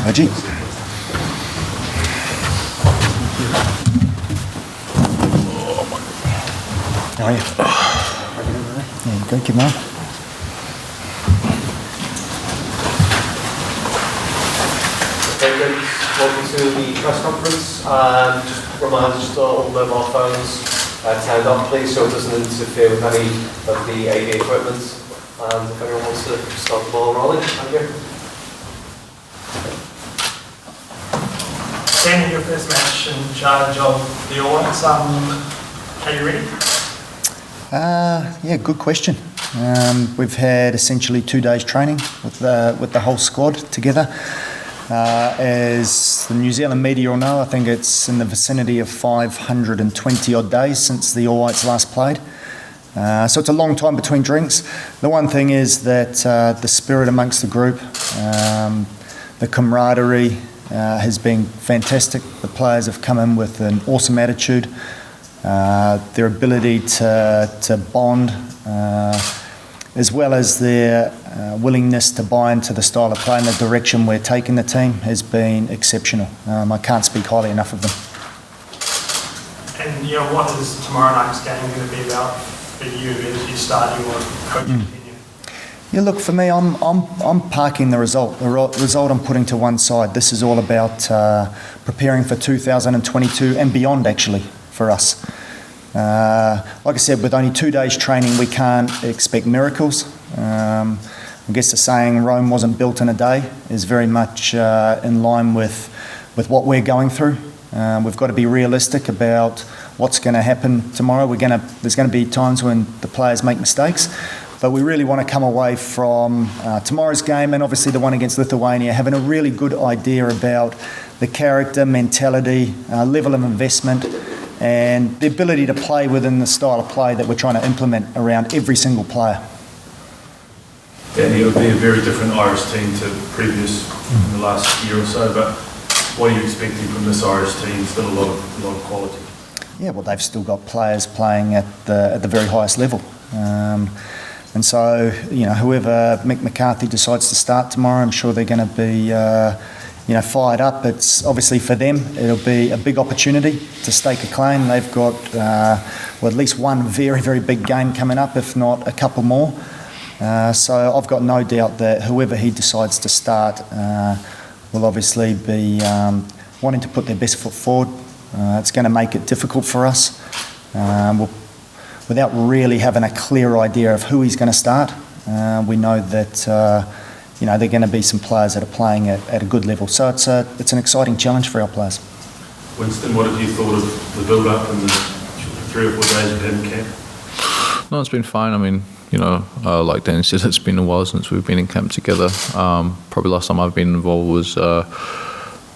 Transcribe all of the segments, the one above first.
Reggie. How are you? Yeah, you go, keep on. Welcome to the press conference. Just remind us to all mobile phones turned off, please, so it doesn't interfere with any of the AV equipment. And if anyone wants to start the ball rolling, thank you. Dan, your first match in charge of the All Whites. Are you ready? Yeah, good question. We've had essentially 2 days training with the whole squad together. As the New Zealand media will know, I think it's in the vicinity of 520 odd days since the All Whites last played. So it's a long time between drinks. The one thing is that the spirit amongst the group, the camaraderie has been fantastic. The players have come in with an awesome attitude. Their ability to bond, as well as their willingness to buy into the style of play and the direction we're taking the team has been exceptional. I can't speak highly enough of them. And what is tomorrow night's game going to be about for you as you start your coaching tenure? Yeah, look, for me, I'm parking the result. The result I'm putting to one side. This is all about preparing for 2022 and beyond, actually, for us. Like I said, with only 2 days training, we can't expect miracles. I guess the saying, Rome wasn't built in a day, is very much in line with what we're going through. We've got to be realistic about what's going to happen tomorrow. There's going to be times when the players make mistakes, but we really want to come away from tomorrow's game and obviously the one against Lithuania having a really good idea about the character, mentality, level of investment, and the ability to play within the style of play that we're trying to implement around every single player. Danny, it would be a very different Irish team to previous in the last year or so, but what are you expecting from this Irish team? Still a lot of quality. Yeah, well, they've still got players playing at the very highest level. And so, whoever Mick McCarthy decides to start tomorrow, I'm sure they're going to be fired up. It's obviously for them, it'll be a big opportunity to stake a claim. They've got at least one very, very big game coming up, if not a couple more. So I've got no doubt that whoever he decides to start will obviously be wanting to put their best foot forward. It's going to make it difficult for us. Without really having a clear idea of who he's going to start, we know that there are going to be some players that are playing at a good level. So it's an exciting challenge for our players. Winston, what have you thought of the build-up and the 3 or 4 days you've had in camp? No, it's been fine. I mean, like Danny said, it's been a while since we've been in camp together. Probably last time I've been involved was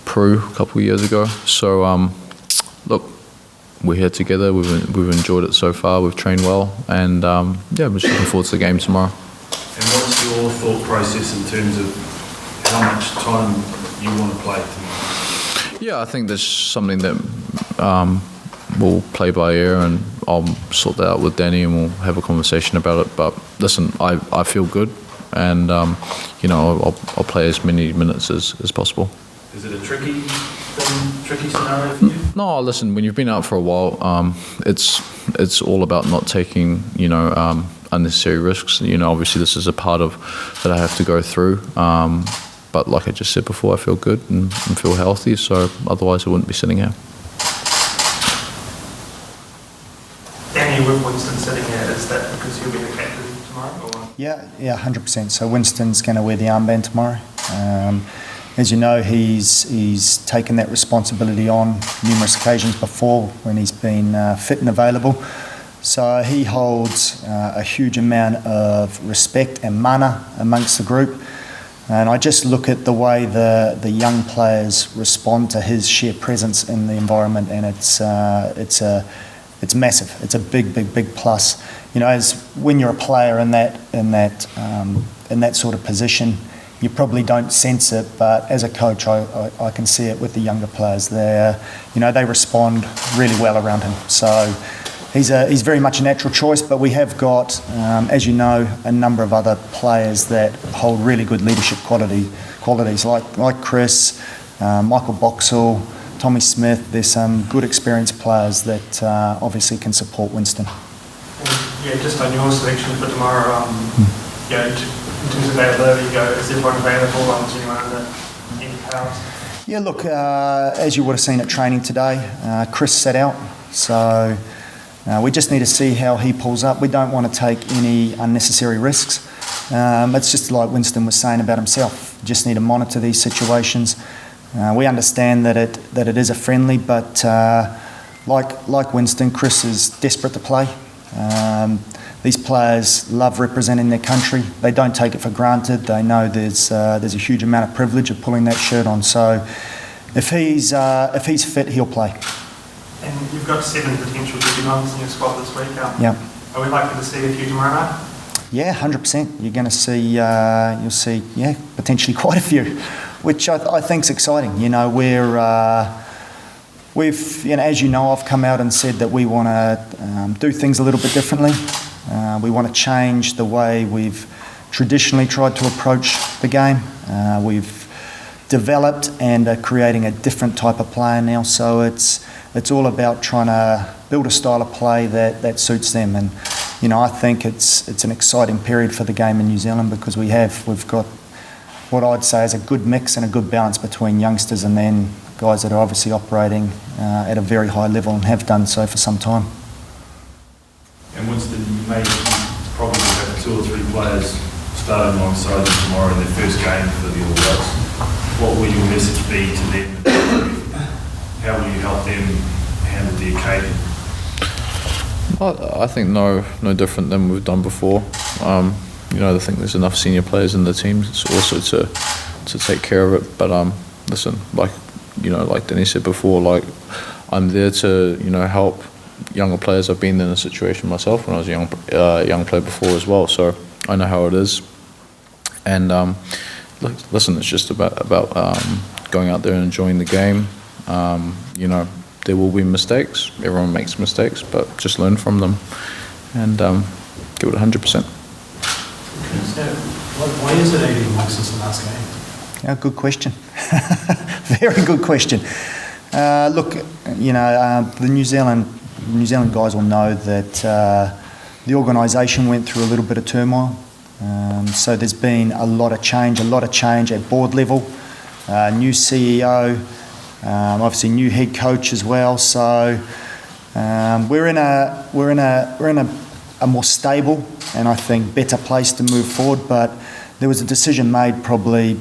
Peru a couple of years ago. So, look, we're here together. We've enjoyed it so far. We've trained well, and I'm just looking forward to the game tomorrow. And what's your thought process in terms of how much time you want to play tomorrow? Yeah, I think there's something that we'll play by ear, and I'll sort that out with Danny, and we'll have a conversation about it. But listen, I feel good, and I'll play as many minutes as possible. Is it a tricky scenario for you? No, listen. When you've been out for a while, it's all about not taking unnecessary risks. Obviously this is a part of that I have to go through. But like I just said before, I feel good and feel healthy. So otherwise, I wouldn't be sitting here. Danny, with Winston sitting here, is that because he'll be the captain tomorrow? Or? Yeah, 100%. So Winston's going to wear the armband tomorrow. As you know, he's taken that responsibility on numerous occasions before when he's been fit and available. So he holds a huge amount of respect and mana amongst the group. And I just look at the way the young players respond to his sheer presence in the environment, and it's massive. It's a big plus. As when you're a player in that sort of position, you probably don't sense it, but as a coach, I can see it with the younger players. They respond really well around him. So he's very much a natural choice, but we have got, as you know, a number of other players that hold really good leadership qualities, like Chris, Michael Boxall, Tommy Smith. There's some good experienced players that obviously can support Winston. Yeah, just on your selection for tomorrow, in terms of availability, is everyone available? Is anyone under any powers? Yeah, look, as you would have seen at training today, Chris sat out, so we just need to see how he pulls up. We don't want to take any unnecessary risks. It's just like Winston was saying about himself. Just need to monitor these situations. We understand that it is a friendly, but like Winston, Chris is desperate to play. These players love representing their country. They don't take it for granted. They know there's a huge amount of privilege of pulling that shirt on. So if he's fit, he'll play. And you've got 7 potential debutants in your squad this week. Yeah. Are we likely to see a few tomorrow night? Yeah, 100%. You're going to see, you'll see, potentially quite a few, which I think's exciting. We've, as you know, I've come out and said that we want to do things a little bit differently. We want to change the way we've traditionally tried to approach the game. We've developed and are creating a different type of player now. So it's all about trying to build a style of play that suits them. And I think it's an exciting period for the game in New Zealand because we've got what I'd say is a good mix and a good balance between youngsters and then guys that are obviously operating at a very high level and have done so for some time. And Winston, you probably have 2 or 3 players starting alongside you tomorrow in their first game for the All Blacks. What will your message be to them? How will you help them handle the occasion? I think no different than we've done before. I think there's enough senior players in the team also to take care of it. But listen, like Danny said before, I'm there to help younger players. I've been in a situation myself when I was a young player before as well, so I know how it is. And listen, it's just about going out there and enjoying the game. There will be mistakes. Everyone makes mistakes, but just learn from them and give it 100%. Why is it 80 amongst us in the last game? Yeah, good question. Very good question. The New Zealand guys will know that the organisation went through a little bit of turmoil. So there's been a lot of change at board level. New CEO, obviously new head coach as well. So we're in a more stable and I think better place to move forward. But there was a decision made probably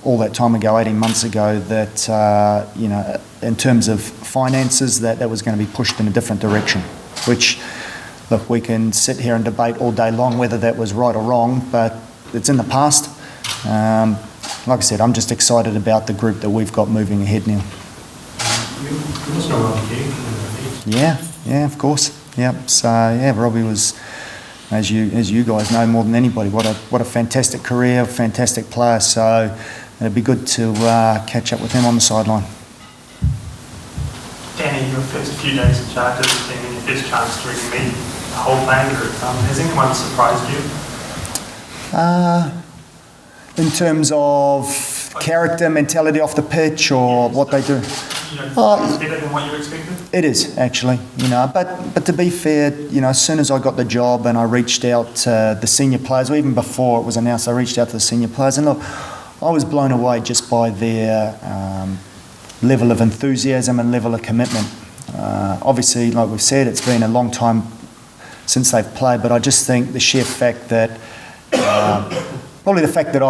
all that time ago, 18 months ago, that in terms of finances, that was going to be pushed in a different direction. Which, look, we can sit here and debate all day long whether that was right or wrong, but it's in the past. Like I said, I'm just excited about the group that we've got moving ahead now. You must know Robbie Keane. Yeah, of course. Yeah. So Robbie was, as you guys know more than anybody, what a fantastic career, fantastic player. So it'd be good to catch up with him on the sideline. Danny, your first few days in charge of the team and your first chance to really meet the whole playing group, has anyone surprised you? In terms of character, mentality off the pitch, or what they do? Is it better than what you expected? It is, actually, but to be fair, as soon as I got the job and I reached out to the senior players, or even before it was announced, I reached out to the senior players, and look, I was blown away just by their level of enthusiasm and level of commitment. Obviously, like we've said, it's been a long time since they've played, but I just think the sheer fact that, probably the fact that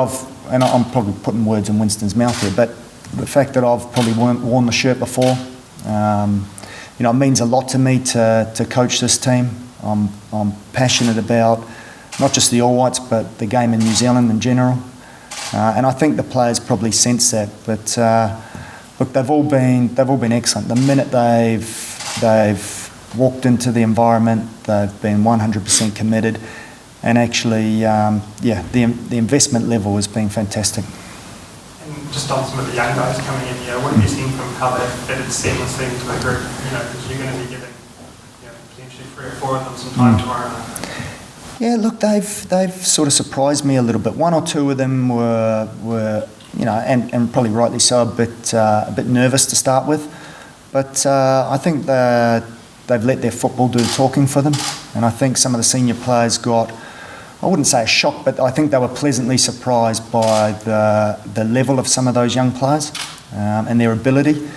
and I'm probably putting words in Winston's mouth here, but the fact that I've probably worn the shirt before, it means a lot to me to coach this team. I'm passionate about not just the All Whites, but the game in New Zealand in general. And I think the players probably sense that. But look, they've all been excellent. The minute they've walked into the environment, they've been 100% committed. And actually, the investment level has been fantastic. And just on some of the young guys coming in, what have you seen from how they've fitted seamlessly into the group? Because you're going to be giving potentially 3 or 4 of them some time tomorrow night. Yeah, look, they've sort of surprised me a little bit. 1 or 2 of them were and probably rightly so, a bit nervous to start with. But I think they've let their football do the talking for them. And I think some of the senior players got, I wouldn't say a shock, but I think they were pleasantly surprised by the level of some of those young players and their ability.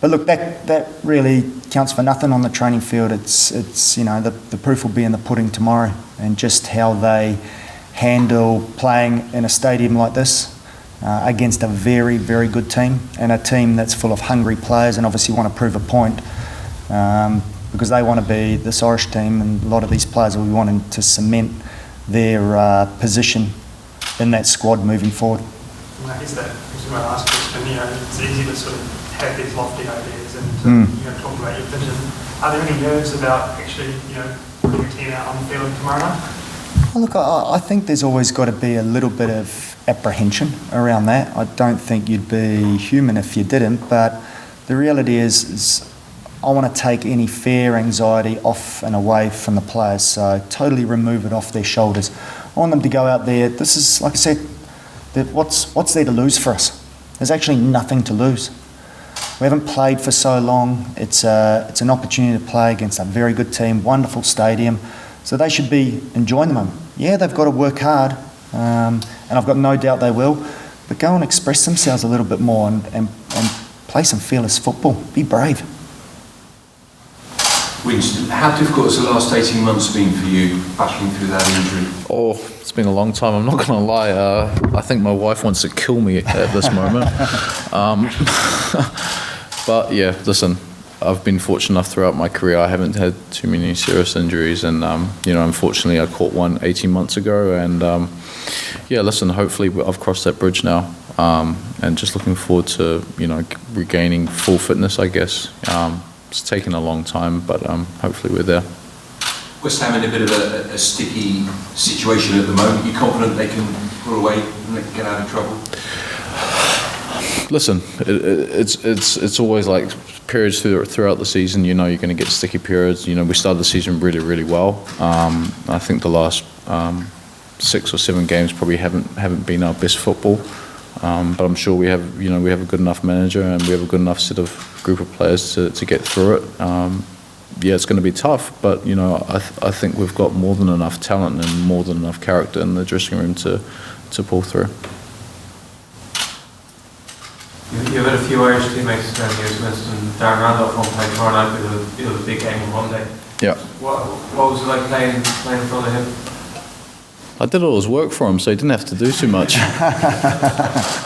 But look, that really counts for nothing on the training field. It's the proof will be in the pudding tomorrow, and just how they handle playing in a stadium like this against a very, very good team, and a team that's full of hungry players and obviously want to prove a point because they want to be this Irish team, and a lot of these players will be wanting to cement their position in that squad moving forward. I guess that was my last question. It's easy to sort of have these lofty ideas and talk about your vision. Are there any nerves about actually putting your team out on the field tomorrow night? Well, look, I think there's always got to be a little bit of apprehension around that. I don't think you'd be human if you didn't, but the reality is I want to take any fear, anxiety off and away from the players, so totally remove it off their shoulders. I want them to go out there. This is, like I said, what's there to lose for us? There's actually nothing to lose. We haven't played for so long. It's an opportunity to play against a very good team, wonderful stadium. So they should be enjoying the moment. Yeah, they've got to work hard, and I've got no doubt they will, but go and express themselves a little bit more and play some fearless football. Be brave. Winston, how difficult has the last 18 months been for you, battling through that injury? Oh, it's been a long time, I'm not going to lie. I think my wife wants to kill me at this moment. But yeah, listen, I've been fortunate enough throughout my career. I haven't had too many serious injuries, and unfortunately I caught one 18 months ago, and listen, hopefully I've crossed that bridge now, and just looking forward to regaining full fitness, I guess. It's taken a long time, but hopefully we're there. West Ham in a bit of a sticky situation at the moment. Are you confident they can pull away and they can get out of trouble? Listen, it's always like periods throughout the season. You're going to get sticky periods. We started the season really, really well. I think the last 6 or 7 games probably haven't been our best football. But I'm sure we have a good enough manager, and we have a good enough sort of group of players to get through it. It's going to be tough, but I think we've got more than enough talent and more than enough character in the dressing room to pull through. You've had a few Irish teammates down here, Winston. Darren Randolph won't play tomorrow night, but he'll have a big game on Monday. Yeah. What was it like playing in front of him? I did all his work for him, so he didn't have to do too much. You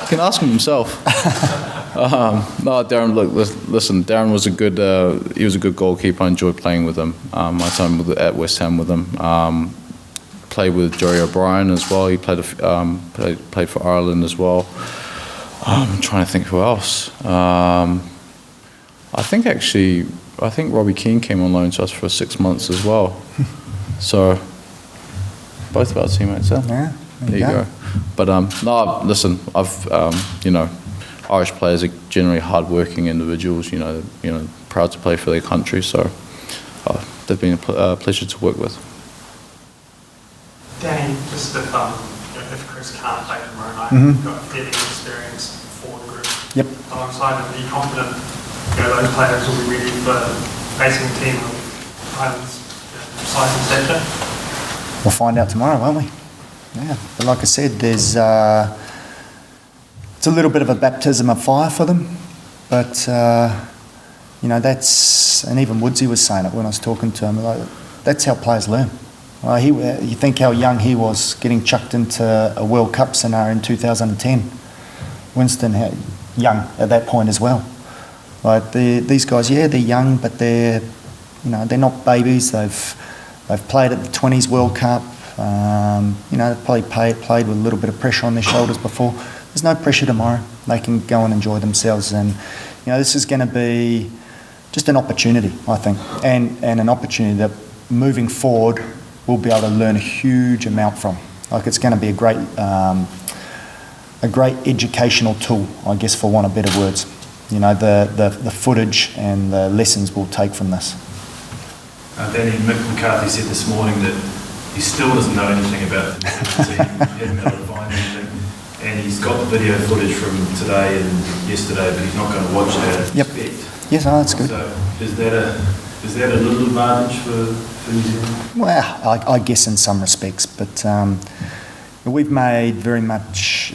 can ask him himself. No, Darren. Look, listen. Darren was a good goalkeeper. I enjoyed playing with him. My time at West Ham with him. Played with Joey O'Brien as well. He played for Ireland as well. I'm trying to think who else. I think Robbie Keane came on loan to us for 6 months as well. So. Both of our teammates there. Yeah, there you go. But no, listen, Irish players are generally hard-working individuals. Proud to play for their country. So they've been a pleasure to work with. Danny, just if Chris can't play tomorrow night, you've got fairly experience for the group. Yep. Alongside him, are you confident those players will be ready for facing a team of Ireland's size and stature? We'll find out tomorrow, won't we? Yeah, but like I said, there's it's a little bit of a baptism of fire for them, but that's, and even Woodsy was saying it when I was talking to him. Like, that's how players learn. You think how young he was getting chucked into a World Cup scenario in 2010. Winston, young at that point as well. Like these guys, they're young, but they're not babies. They've played at the 20s World Cup. They've probably played with a little bit of pressure on their shoulders before. There's no pressure tomorrow. They can go and enjoy themselves. And, this is going to be just an opportunity, I think, and an opportunity that moving forward we'll be able to learn a huge amount from. Like, it's going to be a great educational tool, I guess, for want of better words. You know, the footage and the lessons we'll take from this. Danny, Mick McCarthy said this morning that he still doesn't know anything about the team, he hasn't been able to find anything, and he's got the video footage from today and yesterday, but he's not going to watch that. Yep. Yes, oh, that's good. So is that a little advantage for New Zealand? Well, I guess in some respects, but we've made very much,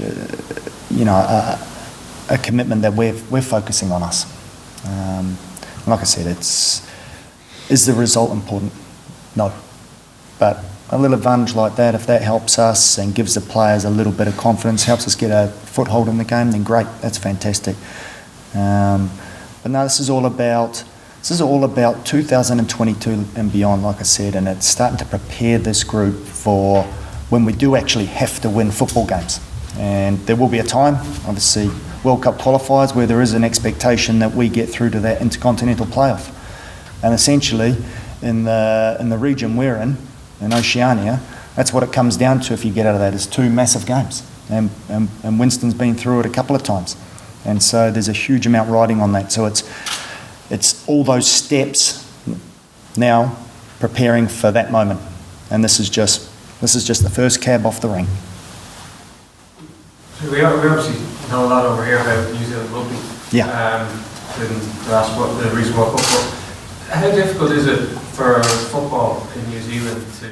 a commitment that we're focusing on us. Like I said, is the result important? No. But a little advantage like that, if that helps us and gives the players a little bit of confidence, helps us get a foothold in the game, then great, that's fantastic. But no, this is all about 2022 and beyond, like I said, and it's starting to prepare this group for when we do actually have to win football games. And there will be a time, obviously, World Cup qualifiers, where there is an expectation that we get through to that intercontinental playoff. And essentially, in the region we're in Oceania, that's what it comes down to if you get out of that, is 2 massive games. And Winston's been through it a couple of times. And so there's a huge amount riding on that. So it's all those steps now preparing for that moment. And this is just the first cab off the rank. So we obviously know a lot over here about New Zealand rugby. Yeah. The recent World Cup. How difficult is it for football in New Zealand to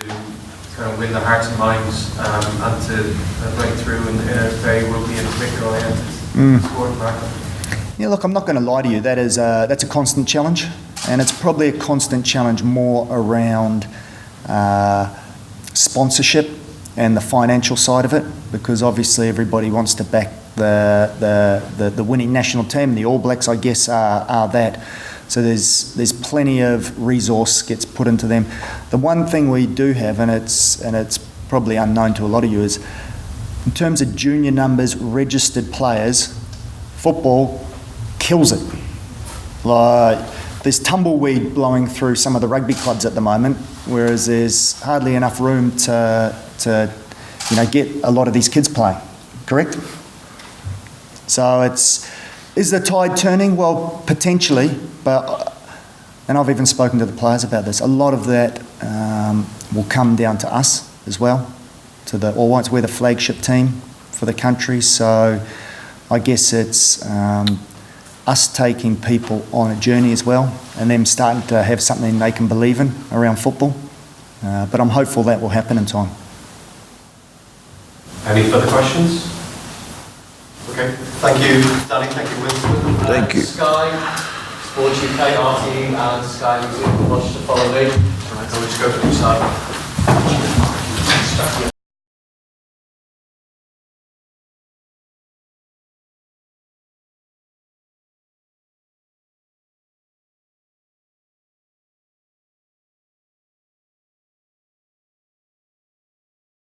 kind of win the hearts and minds and to break through in a very rugby and cricket oriented sport market? Yeah, look, I'm not going to lie to you. That's a constant challenge, and it's probably a constant challenge more around sponsorship and the financial side of it, because obviously everybody wants to back the winning national team. The All Blacks, I guess, are that. So there's plenty of resource gets put into them. The one thing we do have, and it's probably unknown to a lot of you, is in terms of junior numbers, registered players, football kills it. Like, there's tumbleweed blowing through some of the rugby clubs at the moment, whereas there's hardly enough room to get a lot of these kids playing. Correct? So is the tide turning? Well, potentially, and I've even spoken to the players about this. A lot of that will come down to us as well. All Whites, we're the flagship team for the country, so I guess it's us taking people on a journey as well, and them starting to have something they can believe in around football. But I'm hopeful that will happen in time. Any further questions? Okay, thank you, Danny, thank you, Winston. Thank you. Sky, Sports UK, RTE and Sky News, watch to follow me. Can we just go to the side?